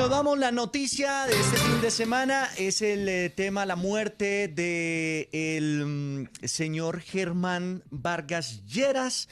Bueno, damos la noticia de este fin de semana. Es el tema, la muerte de el señor Germán Vargas Lleras,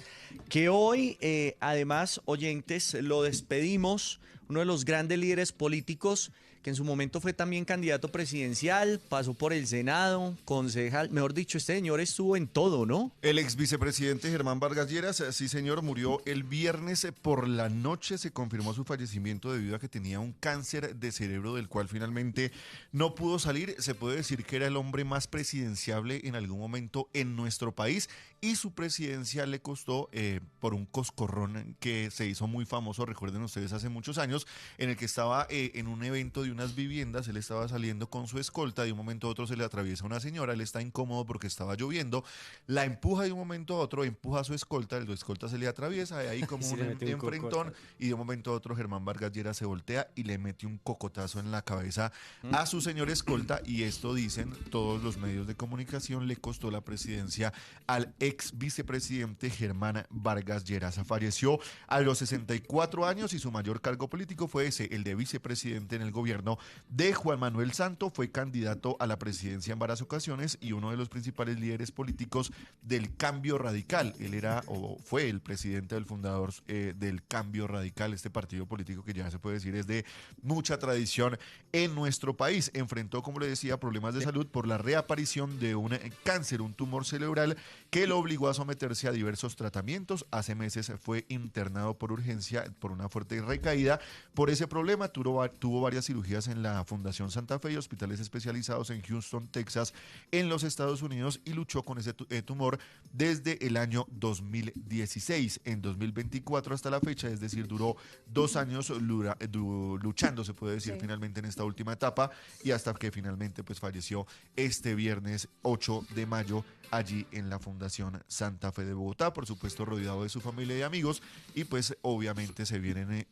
que hoy, además, oyentes, lo despedimos. Uno de los grandes líderes políticos que en su momento fue también candidato presidencial, pasó por el Senado, concejal, mejor dicho, este señor estuvo en todo, ¿no? El ex vicepresidente Germán Vargas Lleras, sí señor, murió el viernes por la noche. Se confirmó su fallecimiento debido a que tenía un cáncer de cerebro del cual finalmente no pudo salir. Se puede decir que era el hombre más presidenciable en algún momento en nuestro país y su presidencia le costó por un coscorrón que se hizo muy famoso, recuerden ustedes, hace muchos años, en el que estaba en un evento de unas viviendas. Él estaba saliendo con su escolta, de un momento a otro se le atraviesa una señora, él está incómodo porque estaba lloviendo, la empuja de un momento a otro, empuja a su escolta, el escolta se le atraviesa, ahí como un enfrentón, y de un momento a otro Germán Vargas Lleras se voltea y le mete un cocotazo en la cabeza a su señor escolta, y esto dicen todos los medios de comunicación, le costó la presidencia al ex vicepresidente Germán Vargas Lleras. Falleció a los 64 años y su mayor cargo político fue ese, el de vicepresidente en el gobierno de Juan Manuel Santos. Fue candidato a la presidencia en varias ocasiones y uno de los principales líderes políticos del Cambio Radical. Él era o fue el presidente del fundador del Cambio Radical, este partido político que ya se puede decir es de mucha tradición en nuestro país. Enfrentó, como le decía, problemas de salud por la reaparición de un cáncer, un tumor cerebral que lo obligó a someterse a diversos tratamientos. Hace meses fue internado por urgencia por una fuerte recaída. Por ese problema tuvo varias cirugías en la Fundación Santa Fe y hospitales especializados en Houston, Texas, en los Estados Unidos, y luchó con ese tumor desde el año 2016. En 2024 hasta la fecha, es decir, duró 2 años luchando, se puede decir, finalmente en esta última etapa, y hasta que finalmente pues falleció este viernes 8 de mayo allí en la Fundación Santa Fe de Bogotá, por supuesto rodeado de su familia y amigos, y pues obviamente se vienen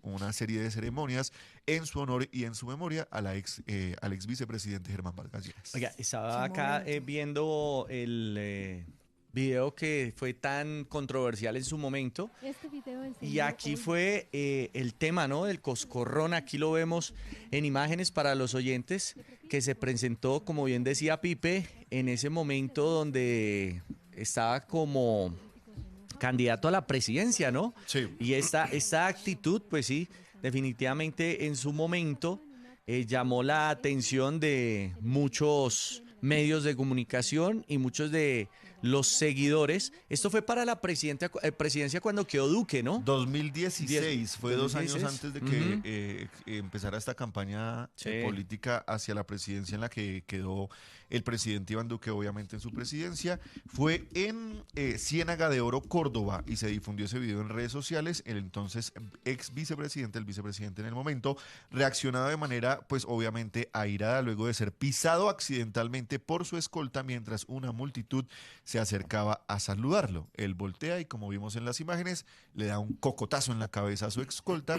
una serie de ceremonias en su honor y en su memoria al ex vicepresidente Germán Vargas Lleras. Oiga, estaba acá viendo el video que fue tan controversial en su momento. Y aquí fue el tema, ¿no? Del coscorrón. Aquí lo vemos en imágenes para los oyentes, que se presentó, como bien decía Pipe, en ese momento donde estaba como candidato a la presidencia, ¿no? Sí. Y esta actitud, pues sí, definitivamente en su momento llamó la atención de muchos medios de comunicación y muchos de los seguidores. Esto fue para la presidencia cuando quedó Duque, ¿no? 2016, fue 2 años 2016. antes de que empezara esta campaña política hacia la presidencia en la que quedó el presidente Iván Duque, obviamente en su presidencia. Fue en Ciénaga de Oro, Córdoba, y se difundió ese video en redes sociales. El entonces ex vicepresidente, el vicepresidente en el momento, reaccionaba de manera, pues obviamente airada, luego de ser pisado accidentalmente por su escolta mientras una multitud se acercaba a saludarlo. Él voltea y, como vimos en las imágenes, le da un cocotazo en la cabeza a su escolta,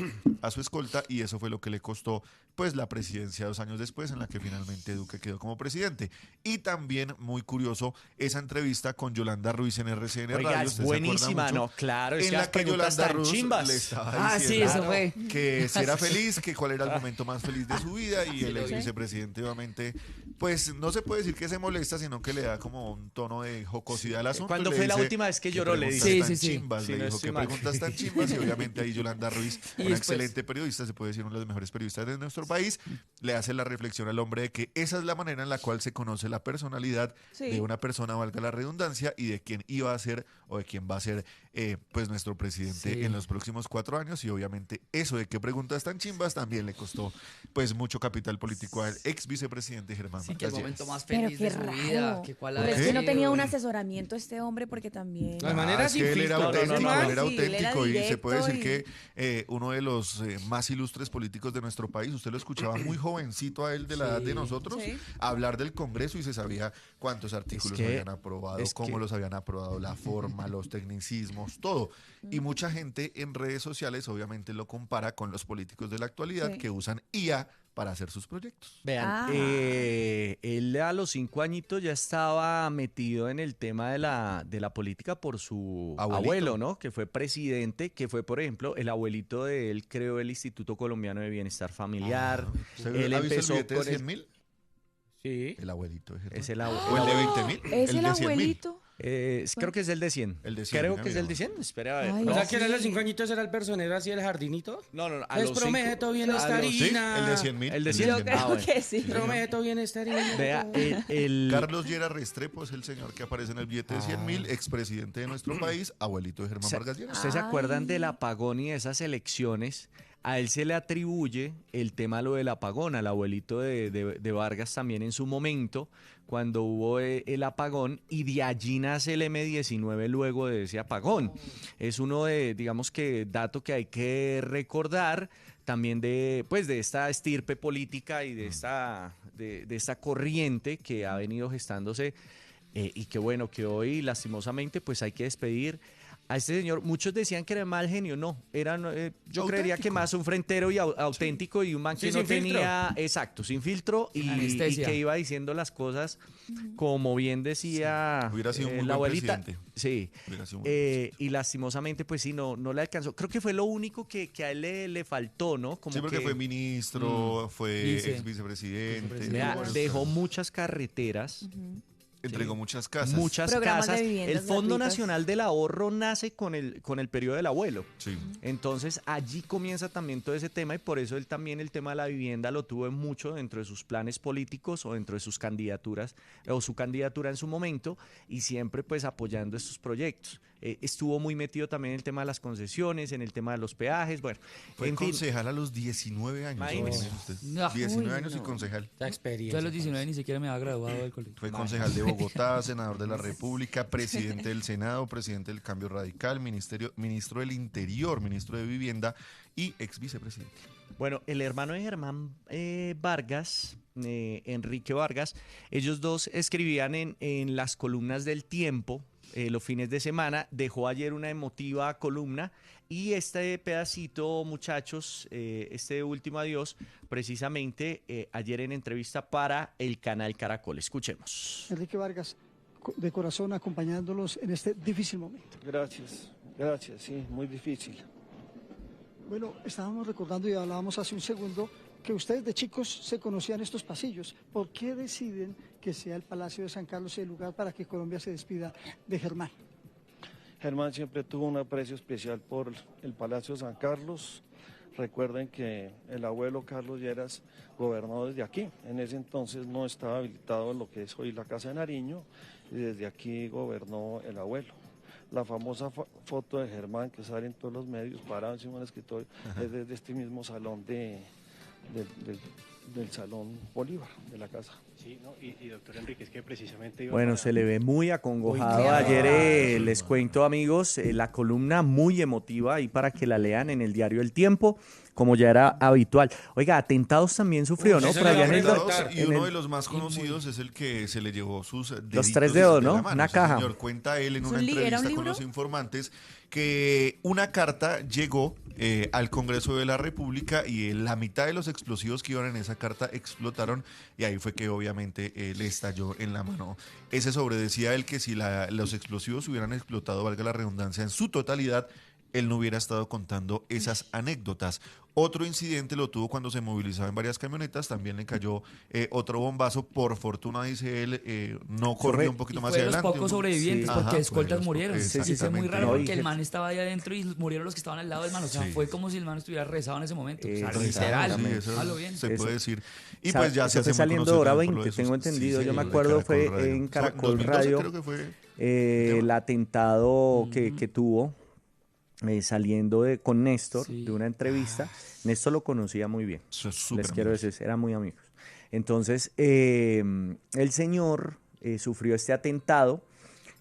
y eso fue lo que le costó pues la presidencia 2 años después, en la que finalmente Duque quedó como presidente. Y también, muy curioso, esa entrevista con Yolanda Ruiz en RCN Oiga, Radio. es buenísima, ¿no? Claro, es en que la las que preguntas Yolanda tan Ruiz chimbas. le estaba Sí, diciendo eso fue. que si era feliz, que cuál era el momento más feliz de su vida, y el ex vicepresidente obviamente, pues no se puede decir que se molesta, sino que le da como un tono de jocosidad al asunto. ¿Cuándo y le fue la dice, última vez que "¿Qué lloró?" Le preguntas dice. tan Sí. chimbas", Sí, le no dijo, estoy "¿Qué mal. preguntas tan chimbas?", y obviamente ahí Yolanda Ruiz, Y una después- excelente periodista, se puede decir una de las mejores periodistas de nuestro país, le hace la reflexión al hombre de que esa es la manera en la cual se conoce la personalidad de una persona, valga la redundancia, y de quién iba a ser o de quién va a ser pues nuestro presidente en los próximos 4 años. Y obviamente eso de qué preguntas tan chimbas también le costó pues mucho capital político al ex vicepresidente Germán Sí, que el Vargas momento Lleras. más Pero feliz qué de su vida. raro. Que cuál Pero ha es que no sido. tenía un asesoramiento este hombre, porque también... No, de manera Es que él era sin filtro, auténtico, no. él era Sí, él era auténtico, y se puede decir directo que uno de los más ilustres políticos de nuestro país, usted lo escuchaba muy jovencito a él, de la edad de nosotros, Sí. hablar del Congreso, y se sabía cuántos artículos habían aprobado, cómo los habían aprobado, la forma, los tecnicismos, todo. Y mucha gente en redes sociales obviamente lo compara con los políticos de la actualidad, Sí. que usan IA para hacer sus proyectos. Vean, él a los 5 añitos ya estaba metido en el tema de la política por su abuelo, ¿no? Que fue presidente, que fue, por ejemplo, el abuelito de él creó el Instituto Colombiano de Bienestar Familiar. Él ¿Ha visto empezó el billete de con 100.000? Sí. El abuelito de Germán. Es el ¿O el de abuelo. 20.000? ¿Es El el de 100.000. abuelito? Creo que es el de 100. El de 100, Creo mira, que es mira. el de 100. Espera a ver. Ay, No, O sea, que sí. era los 5 añitos era el personero así el jardinito. no. A Les los prometo 5, bienestar a los- y- Sí, Harina. el de 100.000. El de de 100. Yo 100.000. creo bueno. que sí. Prometo bienestar y... Vea, el Carlos Lleras Restrepo es el señor que aparece en el billete de 100.000, expresidente de nuestro país, abuelito de Germán Vargas Lleras. ¿Ustedes se acuerdan Ay. del apagón y de esas elecciones? A él se le atribuye el tema lo del apagón, al abuelito de Vargas también en su momento, cuando hubo el apagón, y de allí nace el M-19 luego de ese apagón. Es uno de, digamos que, dato que hay que recordar también de esta estirpe política y de esta corriente que ha venido gestándose y que bueno, que hoy lastimosamente pues hay que despedir a este señor. Muchos decían que era mal genio, no, era yo creería que Auténtico. más un frentero y auténtico y un man que Sí, no sin filtro. tenía, exacto, sin filtro y Anestesia. que iba diciendo las cosas como bien decía Hubiera sido un muy la buen abuelita. presidente. Sí. Hubiera sido un buen presidente. Y lastimosamente pues sí, no le alcanzó. Creo que fue lo único que a él le faltó, ¿no? Como Sí, porque que fue ministro, fue Vice. ex vicepresidente. vea, tuvo varios dejó cargos. muchas carreteras. Entregó muchas casas. Muchas Programas de casas. viviendas El Fondo gratuitas. Nacional del Ahorro nace con el periodo del abuelo. Sí. Entonces allí comienza también todo ese tema y por eso él también el tema de la vivienda lo tuvo mucho dentro de sus planes políticos o dentro de sus candidaturas o su candidatura en su momento y siempre pues apoyando estos proyectos. Estuvo muy metido también en el tema de las concesiones, en el tema de los peajes, bueno, Fue en fin. concejal a los 19 años. Imagínese. imagínese usted. No. 19 Uy, años y no. concejal. La Yo experiencia. a los 19 ni siquiera me había graduado del colegio. Fue concejal de Bogotá, senador de la República, presidente del Senado, presidente del Cambio Radical, ministro del Interior, ministro de Vivienda y ex vicepresidente. Bueno, el hermano de Germán Vargas, Enrique Vargas, ellos dos escribían en las columnas del Tiempo los fines de semana. Dejó ayer una emotiva columna y este pedacito, muchachos, este último adiós, precisamente ayer en entrevista para el canal Caracol. Escuchemos. Enrique Vargas, de corazón acompañándolos en este difícil momento. Gracias, sí, muy difícil. Bueno, estábamos recordando y hablábamos hace un segundo que ustedes de chicos se conocían estos pasillos. ¿Por qué deciden que sea el Palacio de San Carlos el lugar para que Colombia se despida de Germán? Germán siempre tuvo un aprecio especial por el Palacio de San Carlos. Recuerden que el abuelo Carlos Lleras gobernó desde aquí. En ese entonces no estaba habilitado lo que es hoy la Casa de Nariño y desde aquí gobernó el abuelo. La famosa foto de Germán que sale en todos los medios parado encima del escritorio es desde este mismo salón del Salón Bolívar de la casa. Sí, ¿no? Y doctor Enrique, es que precisamente iba Bueno, para- se le ve muy acongojado. Uy, Ayer qué les cuento, amigos, la columna muy emotiva ahí para que la lean en el diario El Tiempo, como ya era habitual. Oiga, atentados también sufrió, ¿no? eso Por le allá iba a en el, preguntar. Y en uno el- de los más conocidos es el que se le llevó sus deditos tres dedos, de ¿no? la mano. Una Sí, caja. señor, cuenta él en ¿Es una un era un entrevista con libro? los informantes que una carta llegó al Congreso de la República y la mitad de los explosivos que iban en esa carta explotaron y ahí fue que obviamente le estalló en la mano. Ese sobre decía él que si los explosivos hubieran explotado, valga la redundancia, en su totalidad, él no hubiera estado contando esas anécdotas. Otro incidente lo tuvo cuando se movilizaba en varias camionetas, también le cayó otro bombazo, por fortuna, dice él, no corrió un poquito Y más fue de los adelante. pocos sobrevivientes Sí. porque Ajá, escoltas fue de los murieron. pocos, Sí, sí, fue muy exactamente. raro No, y porque el que- man estaba ahí adentro y murieron los que estaban al lado del man. O sea, Sí. fue como si el man estuviera rezado en ese momento. O sea, Exacto. literal. Sí, eso Hágalo bien. se Eso. puede decir. Y Sabe, pues ya se eso fue hace muy saliendo conocido hora también por lo 20, de tengo sus- entendido. Yo me de acuerdo, Caracol fue Radio. en Caracol 2012 Radio. creo que fue El atentado que tuvo saliendo con Néstor Sí. de una entrevista. Néstor lo conocía muy bien. Eso es súper Les quiero amigo. decir, eran muy amigos. Entonces, el señor sufrió este atentado.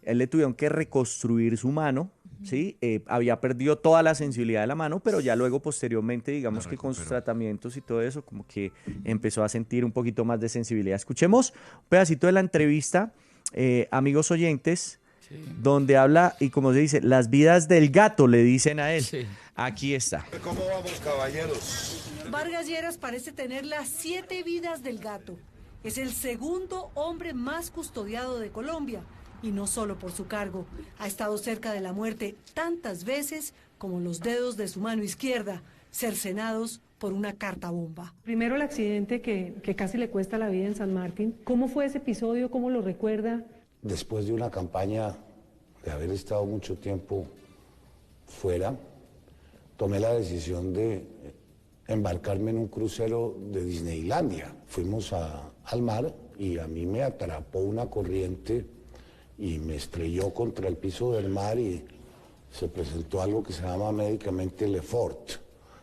Él le tuvieron que reconstruir su mano, ¿sí? Había perdido toda la sensibilidad de la mano, pero ya luego, posteriormente, digamos La que con sus recuperó. tratamientos y todo eso, como que empezó a sentir un poquito más de sensibilidad. Escuchemos un pedacito de la entrevista, amigos oyentes, Sí. donde habla, y como se dice, las vidas del gato, le dicen a él. Sí. Aquí está. ¿Cómo vamos, caballeros? Vargas Lleras parece tener las 7 vidas del gato. Es el segundo hombre más custodiado de Colombia. Y no solo por su cargo. Ha estado cerca de la muerte tantas veces como los dedos de su mano izquierda, cercenados por una carta bomba. Primero el accidente que casi le cuesta la vida en San Martín. ¿Cómo fue ese episodio? ¿Cómo lo recuerda? Después de una campaña de haber estado mucho tiempo fuera, tomé la decisión de embarcarme en un crucero de Disneylandia. Fuimos al mar y a mí me atrapó una corriente y me estrelló contra el piso del mar y se presentó algo que se llama médicamente Le Fort.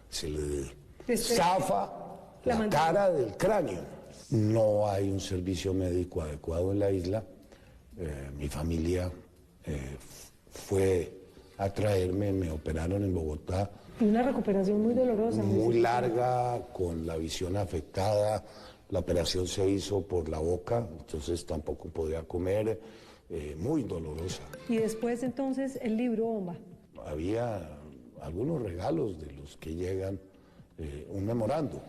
Se le zafa la cara del cráneo. No hay un servicio médico adecuado en la isla. Mi familia fue a traerme, me operaron en Bogotá. Una recuperación muy dolorosa. Muy larga, con la visión afectada. La operación se hizo por la boca, entonces tampoco podía comer. Muy dolorosa. Y después entonces el libro bomba. Había algunos regalos de los que llegan, un memorando.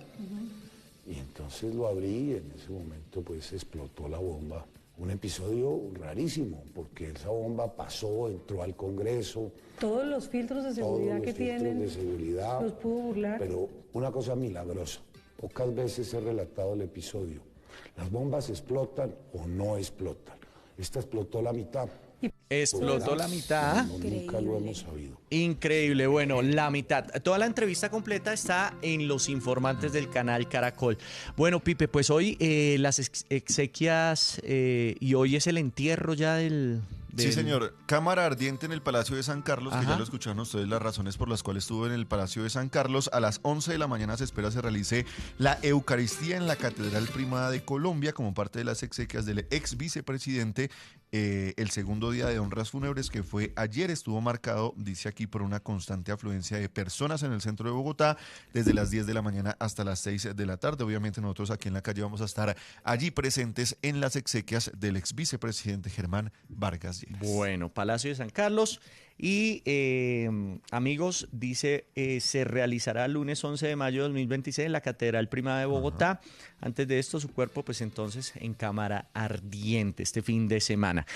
Y entonces lo abrí y en ese momento pues explotó la bomba. Un episodio rarísimo, porque esa bomba pasó, entró al Congreso. Todos los filtros de seguridad que tienen, de seguridad, los pudo burlar. Pero una cosa milagrosa, pocas veces he relatado el episodio. Las bombas explotan o no explotan. Esta explotó la mitad. Explotó la mitad. Nunca lo hemos sabido. Increíble, bueno, la mitad. Toda la entrevista completa está en Los Informantes del canal Caracol. Bueno, Pipe, pues hoy las exequias y hoy es el entierro ya del... Sí, señor. Cámara ardiente en el Palacio de San Carlos, que Ajá. ya lo escucharon ustedes las razones por las cuales estuvo en el Palacio de San Carlos. A las 11 de la mañana se espera se realice la Eucaristía en la Catedral Primada de Colombia como parte de las exequias del ex vicepresidente. El segundo día de honras fúnebres, que fue ayer, estuvo marcado, dice aquí, por una constante afluencia de personas en el centro de Bogotá, desde las 10 de la mañana hasta las 6 de la tarde. Obviamente nosotros aquí en la calle vamos a estar allí presentes en las exequias del ex vicepresidente Germán Vargas Lleras. Bueno, Palacio de San Carlos. Y amigos, dice, se realizará el lunes 11 de mayo de 2026 en la Catedral Primada de Bogotá. Antes de esto, su cuerpo, pues entonces, en cámara ardiente este fin de semana.